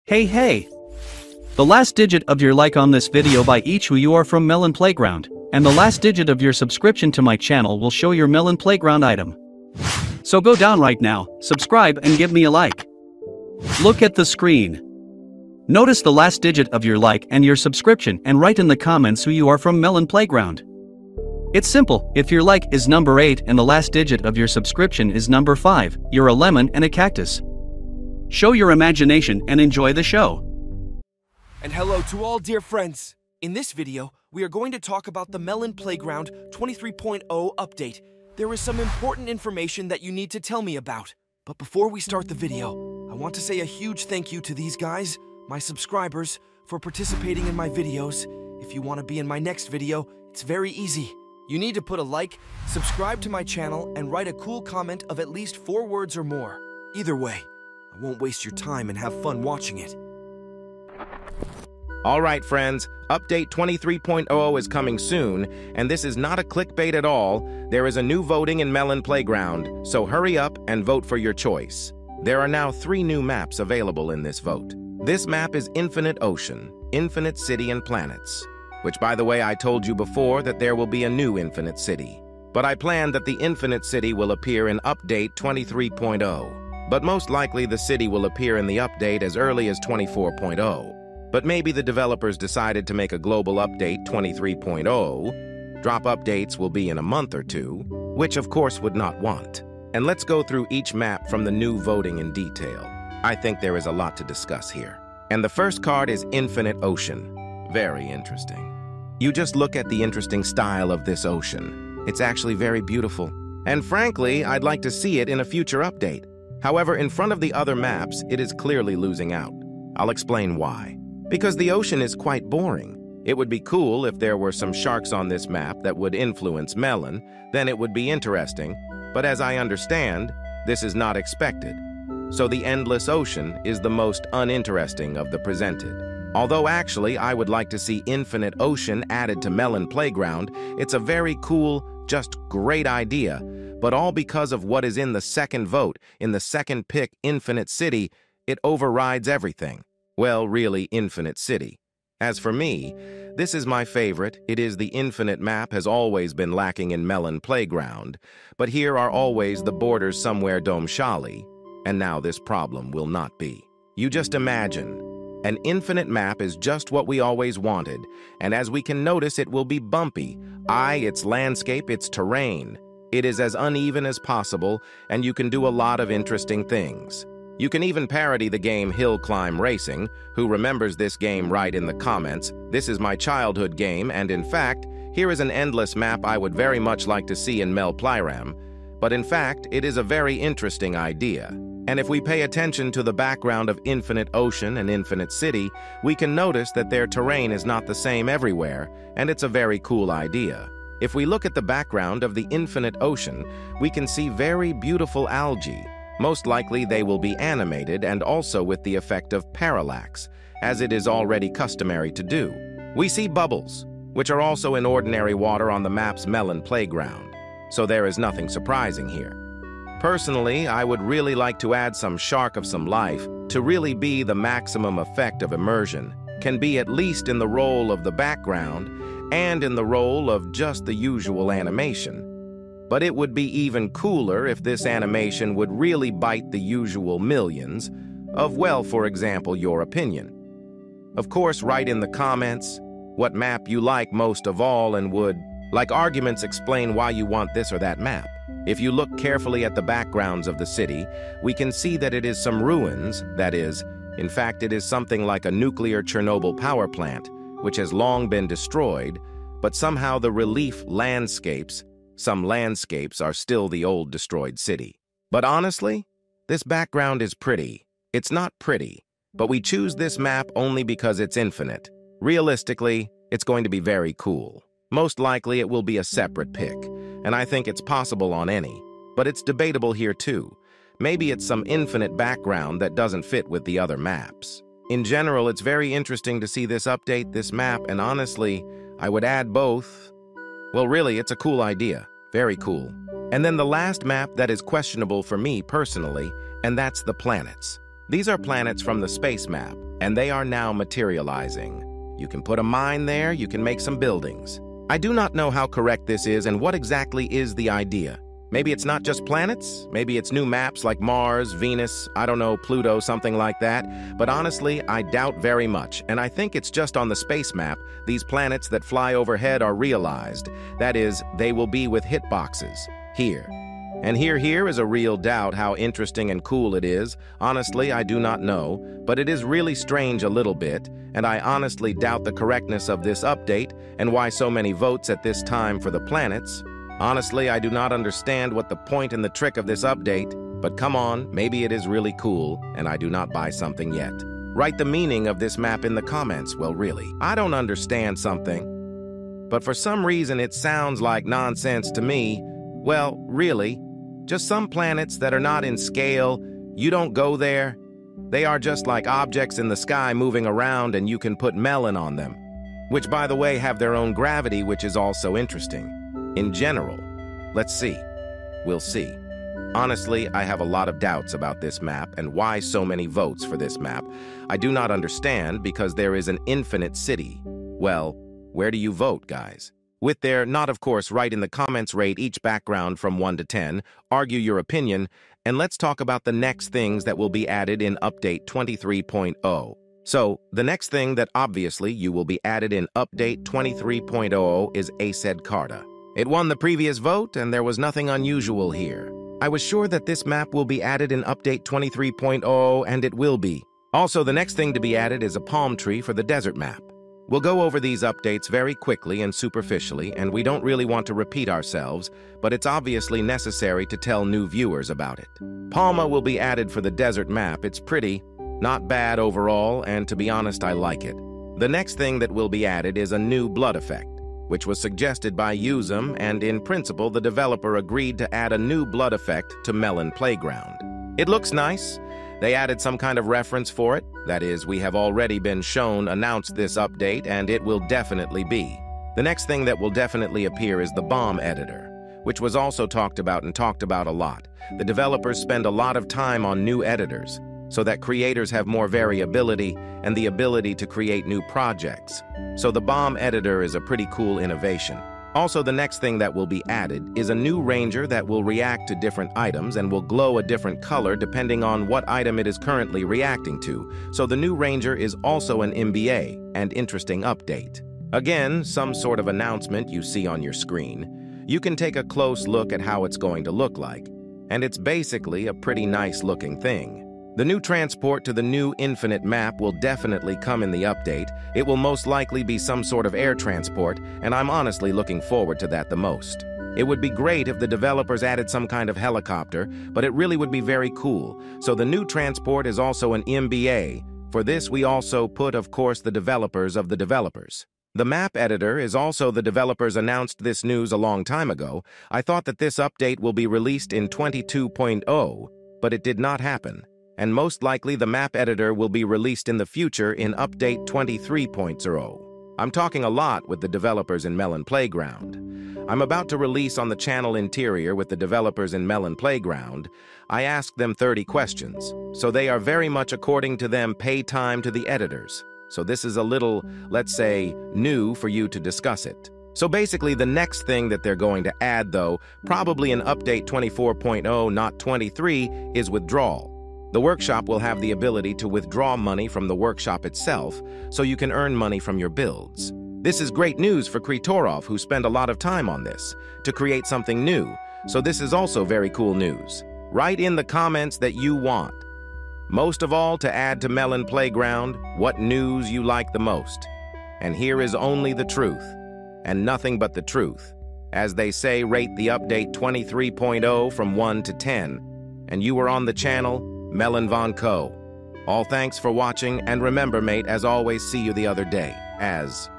Hey! The last digit of your like on this video by each who you are from Melon Playground, and the last digit of your subscription to my channel will show your Melon Playground item. So go down right now, subscribe and give me a like. Look at the screen. Notice the last digit of your like and your subscription and write in the comments who you are from Melon Playground. It's simple, if your like is number 8 and the last digit of your subscription is number 5, you're a lemon and a cactus. Show your imagination and enjoy the show. And hello to all dear friends. In this video, we are going to talk about the Melon Playground 23.0 update. There is some important information that you need to tell me about. But before we start the video, I want to say a huge thank you to these guys, my subscribers, for participating in my videos. If you want to be in my next video, it's very easy. You need to put a like, subscribe to my channel, and write a cool comment of at least 4 words or more. Either way, I won't waste your time and have fun watching it. Alright friends, update 23.0 is coming soon, and this is not a clickbait at all. There is a new voting in Melon Playground, so hurry up and vote for your choice. There are now 3 new maps available in this vote. This map is Infinite Ocean, Infinite City and Planets, which by the way I told you before that there will be a new Infinite City. But I plan that the Infinite City will appear in update 23.0, but most likely the city will appear in the update as early as 24.0. But maybe the developers decided to make a global update 23.0. Drop updates will be in a month or 2, which of course would not want. And let's go through each map from the new voting in detail. I think there is a lot to discuss here. And the first card is Infinite Ocean. Very interesting. You just look at the interesting style of this ocean. It's actually very beautiful. And frankly, I'd like to see it in a future update. However, in front of the other maps, it is clearly losing out. I'll explain why. Because the ocean is quite boring. It would be cool if there were some sharks on this map that would influence Melon, then it would be interesting, but as I understand, this is not expected. So the endless ocean is the most uninteresting of the presented. Although actually I would like to see Infinite Ocean added to Melon Playground. It's a very cool, just great idea, but all because of what is in the second vote, in the second pick, Infinite City, it overrides everything. Well, really, Infinite City. As for me, this is my favorite. It is the infinite map has always been lacking in Melon Playground, but here are always the borders somewhere Domshali, and now this problem will not be. You just imagine. An infinite map is just what we always wanted, and as we can notice, it will be bumpy. Its landscape, its terrain. It is as uneven as possible, and you can do a lot of interesting things. You can even parody the game Hill Climb Racing. Who remembers this game, write in the comments. This is my childhood game, and in fact, here is an endless map I would very much like to see in Mel Plyram. But in fact, it is a very interesting idea. And if we pay attention to the background of Infinite Ocean and Infinite City, we can notice that their terrain is not the same everywhere, and it's a very cool idea. If we look at the background of the Infinite Ocean, we can see very beautiful algae. Most likely they will be animated and also with the effect of parallax, as it is already customary to do. We see bubbles, which are also in ordinary water on the map's Melon Playground, so there is nothing surprising here. Personally, I would really like to add some shark of some life to really be the maximum effect of immersion, can be at least in the role of the background and in the role of just the usual animation. But it would be even cooler if this animation would really bite the usual millions of, well, for example, your opinion. Of course, write in the comments what map you like most of all and would, like arguments, explain why you want this or that map. If you look carefully at the backgrounds of the city, we can see that it is some ruins, that is, in fact, it is something like a nuclear Chernobyl power plant, which has long been destroyed, but somehow the relief landscapes, some landscapes are still the old destroyed city. But honestly, this background is pretty. It's not pretty, but we choose this map only because it's infinite. Realistically, it's going to be very cool. Most likely it will be a separate pick, and I think it's possible on any, but it's debatable here too. Maybe it's some infinite background that doesn't fit with the other maps. In general, it's very interesting to see this update, this map, and honestly, I would add both. Well, really, it's a cool idea. Very cool. And then the last map that is questionable for me personally, and that's the planets. These are planets from the space map, and they are now materializing. You can put a mine there, you can make some buildings. I do not know how correct this is and what exactly is the idea. Maybe it's not just planets, maybe it's new maps like Mars, Venus, I don't know, Pluto, something like that. But honestly, I doubt very much, and I think it's just on the space map, these planets that fly overhead are realized. That is, they will be with hitboxes. Here. And here is a real doubt how interesting and cool it is. Honestly, I do not know, but it is really strange a little bit, and I honestly doubt the correctness of this update and why so many votes at this time for the planets. Honestly, I do not understand what the point and the trick of this update, but come on, maybe it is really cool, and I do not buy something yet. Write the meaning of this map in the comments. Well, really, I don't understand something, but for some reason it sounds like nonsense to me. Well, really, just some planets that are not in scale, you don't go there. They are just like objects in the sky moving around and you can put Melon on them, which by the way have their own gravity, which is also interesting. In general, let's see. We'll see. Honestly, I have a lot of doubts about this map and why so many votes for this map. I do not understand because there is an infinite city. Well, where do you vote, guys? With their not, of course, write in the comments, rate each background from 1 to 10, argue your opinion, and let's talk about the next things that will be added in Update 23.0. So, the next thing that obviously you will be added in Update 23.0 is ACED Carta. It won the previous vote, and there was nothing unusual here. I was sure that this map will be added in Update 23.0, and it will be. Also, the next thing to be added is a palm tree for the desert map. We'll go over these updates very quickly and superficially, and we don't really want to repeat ourselves, but it's obviously necessary to tell new viewers about it. Palma will be added for the desert map. It's pretty, not bad overall, and to be honest, I like it. The next thing that will be added is a new blood effect, which was suggested by Usum, and in principle, the developer agreed to add a new blood effect to Melon Playground. It looks nice. They added some kind of reference for it. That is, we have already been announced this update, and it will definitely be. The next thing that will definitely appear is the bomb editor, which was also talked about a lot. The developers spend a lot of time on new editors, so that creators have more variability and the ability to create new projects. So the bomb editor is a pretty cool innovation. Also, the next thing that will be added is a new ranger that will react to different items and will glow a different color depending on what item it is currently reacting to. So the new ranger is also an MBA and interesting update. Again, some sort of announcement you see on your screen. You can take a close look at how it's going to look like, and it's basically a pretty nice looking thing. The new transport to the new infinite map will definitely come in the update. It will most likely be some sort of air transport, and I'm honestly looking forward to that the most. It would be great if the developers added some kind of helicopter, but it really would be very cool. So the new transport is also an MBA. For this, we also put, of course, the developers of the developers. The map editor is also the developers announced this news a long time ago. I thought that this update will be released in 22.0, but it did not happen. And most likely the map editor will be released in the future in Update 23.0. I'm talking a lot with the developers in Melon Playground. I'm about to release on the channel interior with the developers in Melon Playground. I asked them 30 questions, so they are very much according to them pay time to the editors. So this is a little, let's say, new for you to discuss it. So basically the next thing that they're going to add though, probably in Update 24.0, not 23, is withdrawal. The workshop will have the ability to withdraw money from the workshop itself, so you can earn money from your builds. This is great news for Kritorov, who spent a lot of time on this, to create something new, so this is also very cool news. Write in the comments that you want. Most of all, to add to Melon Playground, what news you like the most. And here is only the truth, and nothing but the truth. As they say, rate the update 23.0 from 1 to 10. And you were on the channel, Melonfonk. All thanks for watching, and remember, mate, as always, see you the other day. As